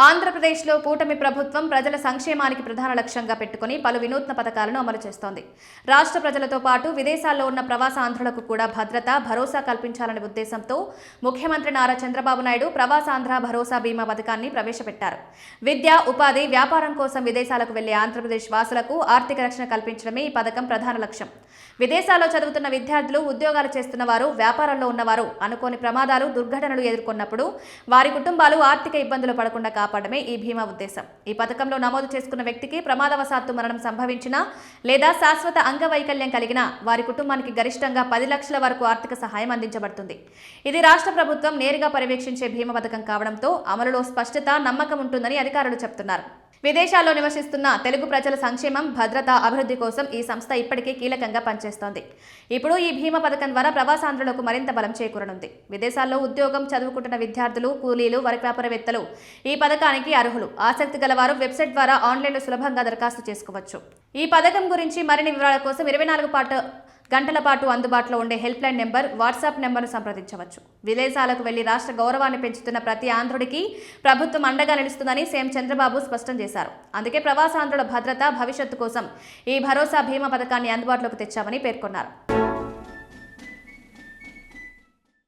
ఆంధ్రప్రదేశ్లో కూటమి ప్రభుత్వం ప్రజల సంక్షేమానికి ప్రధాన లక్ష్యంగా పెట్టుకుని పలు వినూత్న పథకాలను అమలు చేస్తోంది. రాష్ట్ర ప్రజలతో పాటు విదేశాల్లో ఉన్న ప్రవాసాంధ్రులకు కూడా భద్రత, భరోసా కల్పించాలనే ఉద్దేశంతో ముఖ్యమంత్రి నారా చంద్రబాబు నాయుడు ప్రవాసాంధ్ర భరోసా బీమా పథకాన్ని ప్రవేశపెట్టారు. విద్య, ఉపాధి, వ్యాపారం కోసం విదేశాలకు వెళ్లే ఆంధ్రప్రదేశ్ వాసులకు ఆర్థిక రక్షణ కల్పించడమే ఈ పథకం ప్రధాన లక్ష్యం. విదేశాల్లో చదువుతున్న విద్యార్థులు, ఉద్యోగాలు చేస్తున్న వారు, వ్యాపారంలో ఉన్నవారు అనుకోని ప్రమాదాలు, దుర్ఘటనలు ఎదుర్కొన్నప్పుడు వారి కుటుంబాలు ఆర్థిక ఇబ్బందులు పడకుండా కాపాడమే ఈ బీమా ఉద్దేశం. ఈ పథకంలో నమోదు చేసుకున్న వ్యక్తికి ప్రమాదవశాత్తు మరణం సంభవించినా లేదా శాశ్వత అంగవైకల్యం కలిగినా వారి కుటుంబానికి గరిష్టంగా 10 లక్షల వరకు ఆర్థిక సహాయం అందించబడుతుంది. ఇది రాష్ట్ర ప్రభుత్వం నేరుగా పర్యవేక్షించే బీమా పథకం కావడంతో అమలులో స్పష్టత, నమ్మకం ఉంటుందని అధికారులు చెబుతున్నారు. విదేశాల్లో నివసిస్తున్న తెలుగు ప్రజల సంక్షేమం, భద్రత, అభివృద్ధి కోసం ఈ సంస్థ ఇప్పటికే కీలకంగా పనిచేస్తోంది. ఇప్పుడు ఈ బీమా పథకం ద్వారా ప్రవాసాంధ్రులకు మరింత బలం చేకూరనుంది. విదేశాల్లో ఉద్యోగం చదువుకుంటున్న విద్యార్థులు, కూలీలు, వరి వ్యాపారవేత్తలు ఈ పథకానికి అర్హులు. ఆసక్తి గలవారు వెబ్సైట్ ద్వారా ఆన్లైన్లో సులభంగా దరఖాస్తు చేసుకోవచ్చు. ఈ పథకం గురించి మరిన్ని వివరాల కోసం 24 గంటల పాటు అందుబాటులో ఉండే హెల్ప్ లైన్ నెంబర్, వాట్సాప్ నెంబర్ను సంప్రదించవచ్చు. విదేశాలకు వెళ్లి రాష్ట్ర గౌరవాన్ని పెంచుతున్న ప్రతి ఆంధ్రుడికి ప్రభుత్వం అండగా నిలుస్తుందని సీఎం చంద్రబాబు స్పష్టం చేశారు. అందుకే ప్రవాసాంధ్రుల భద్రత, భవిష్యత్తు కోసం ఈ భరోసా బీమా పథకాన్ని అందుబాటులోకి తెచ్చామని పేర్కొన్నారు.